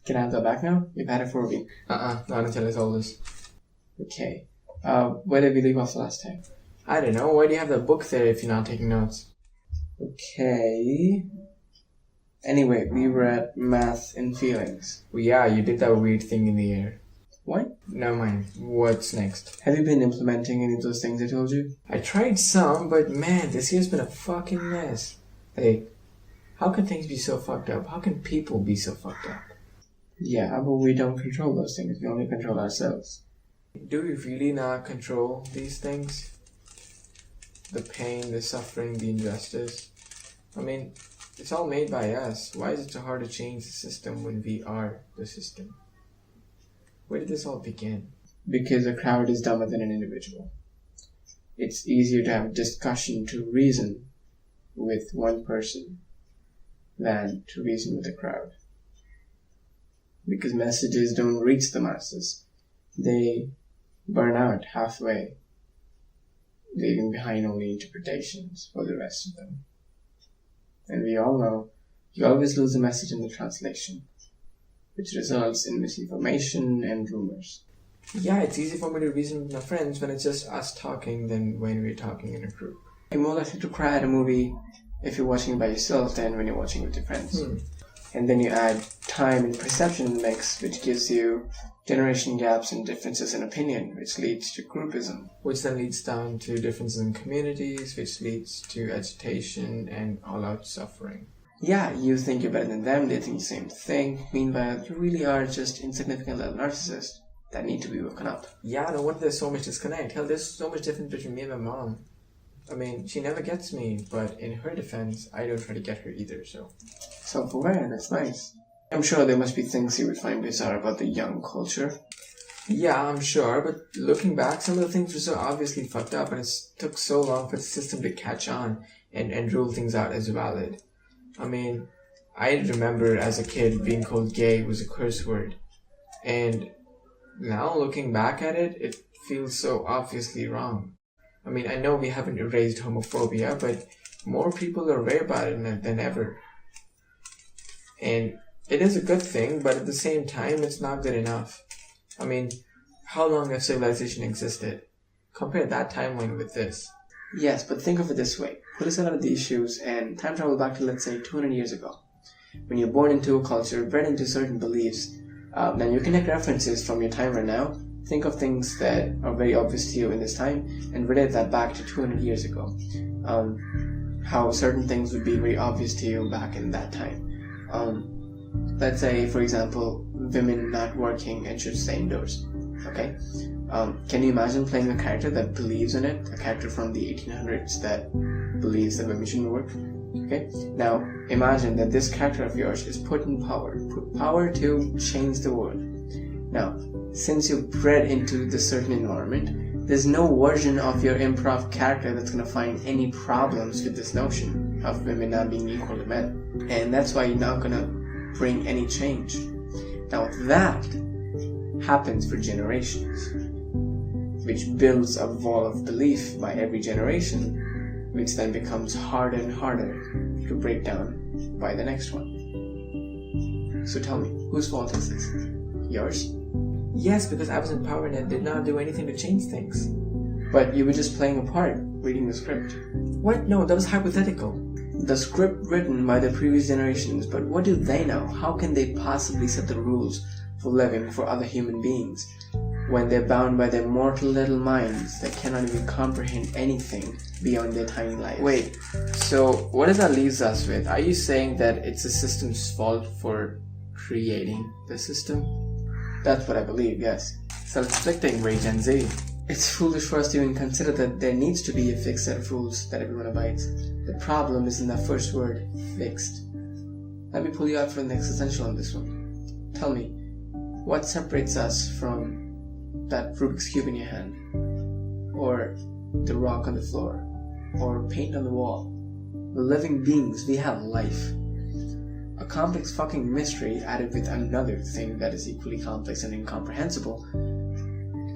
Can I have that back now? You've had it for a week. Not until I told us. Okay. Where did we leave off the last time? I don't know. Why do you have the book there if you're not taking notes? Okay. Anyway, we were at math and feelings. Well, yeah, you did that weird thing in the air. What? Never mind. What's next? Have you been implementing any of those things I told you? I tried some, but man, this year's been a fucking mess. Like, how can things be so fucked up? How can people be so fucked up? Yeah, but we don't control those things. We only control ourselves. Do we really not control these things? The pain, the suffering, the injustice? I mean, it's all made by us. Why is it so hard to change the system when we are the system? Where did this all begin? Because a crowd is dumber than an individual. It's easier to have a discussion to reason with one person than to reason with a crowd. Because messages don't reach the masses. They burn out halfway, leaving behind only interpretations for the rest of them. And we all know you always lose the message in the translation, which results in misinformation and rumors. Yeah, it's easy for me to reason with my friends when it's just us talking than when we're talking in a group. You're more likely to cry at a movie if you're watching it by yourself than when you're watching it with your friends. And then you add time and perception in the mix, which gives you generation gaps and differences in opinion, which leads to groupism. Which then leads down to differences in communities, which leads to agitation and all-out suffering. Yeah, you think you're better than them, they think the same thing. Meanwhile, you really are just insignificant little narcissists that need to be woken up. Yeah, no wonder there's so much disconnect. Hell, there's so much difference between me and my mom. I mean, she never gets me, but in her defense, I don't try to get her either, so... Self-aware, that's nice. I'm sure there must be things you would find bizarre about the young culture. Yeah, I'm sure, but looking back, some of the things were so obviously fucked up, and it took so long for the system to catch on and rule things out as valid. I mean, I remember as a kid being called gay was a curse word, and now looking back at it, it feels so obviously wrong. I mean, I know we haven't erased homophobia, but more people are aware about it than ever. And it is a good thing, but at the same time, it's not good enough. I mean, how long has civilization existed? Compare that timeline with this. Yes, but think of it this way. Put aside of these issues and time travel back to, let's say, 200 years ago. When you're born into a culture, bred into certain beliefs, then you connect references from your time right now. Think of things that are very obvious to you in this time and relate that back to 200 years ago. How certain things would be very obvious to you back in that time. Let's say, for example, women not working and should stay indoors. Okay? Can you imagine playing a character that believes in it? A character from the 1800s that believes that women shouldn't work? Okay? Now, imagine that this character of yours is put power to change the world. Now, since you're bred into this certain environment, there's no version of your improv character that's going to find any problems with this notion of women not being equal to men. And that's why you're not going to bring any change. Now that happens for generations, which builds a wall of belief by every generation, which then becomes harder and harder to break down by the next one. So tell me, whose fault is this? Yours? Yes, because I was in power and I did not do anything to change things. But you were just playing a part, reading the script. What? No, that was hypothetical. The script written by the previous generations, but what do they know? How can they possibly set the rules for living for other human beings when they're bound by their mortal little minds that cannot even comprehend anything beyond their tiny lives? Wait, so what does that leave us with? Are you saying that it's the system's fault for creating the system? That's what I believe, yes. Self-inflicting, very Gen Z. It's foolish for us to even consider that there needs to be a fixed set of rules that everyone abides. The problem is in that first word, fixed. Let me pull you out for an existential on this one. Tell me, what separates us from that Rubik's Cube in your hand? Or the rock on the floor? Or paint on the wall? We're living beings, we have life. A complex fucking mystery added with another thing that is equally complex and incomprehensible.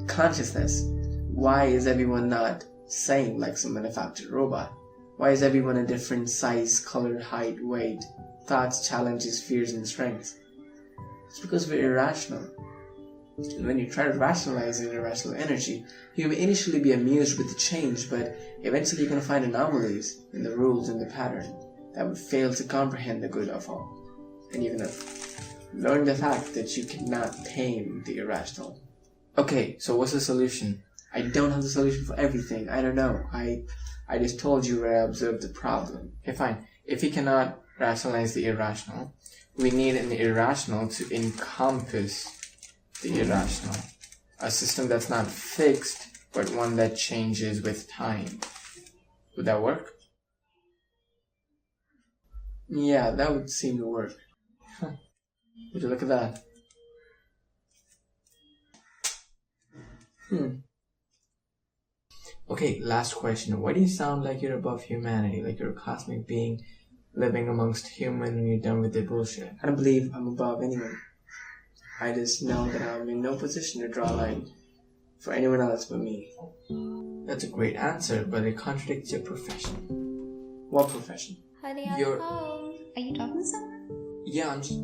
Consciousness. Why is everyone not same like some manufactured robot? Why is everyone a different size, color, height, weight? Thoughts, challenges, fears, and strengths. It's because we're irrational. And when you try to rationalize an irrational energy, you may initially be amused with the change, but eventually you're going to find anomalies in the rules and the pattern that would fail to comprehend the good of all. And you're going to learn the fact that you cannot tame the irrational. Okay, so what's the solution? I don't have the solution for everything. I don't know. I just told you where I observed the problem. Okay, fine. If he cannot rationalize the irrational, we need an irrational to encompass the irrational. A system that's not fixed, but one that changes with time. Would that work? Yeah, that would seem to work. Would you look at that? Okay, last question. Why do you sound like you're above humanity? Like you're a cosmic being living amongst humans and you're done with their bullshit? I don't believe I'm above anyone. I just know that I'm in no position to draw a line for anyone else but me. That's a great answer, but it contradicts your profession. What profession? Honey, I'm You're- home. Are you talking to someone? Yeah, I'm just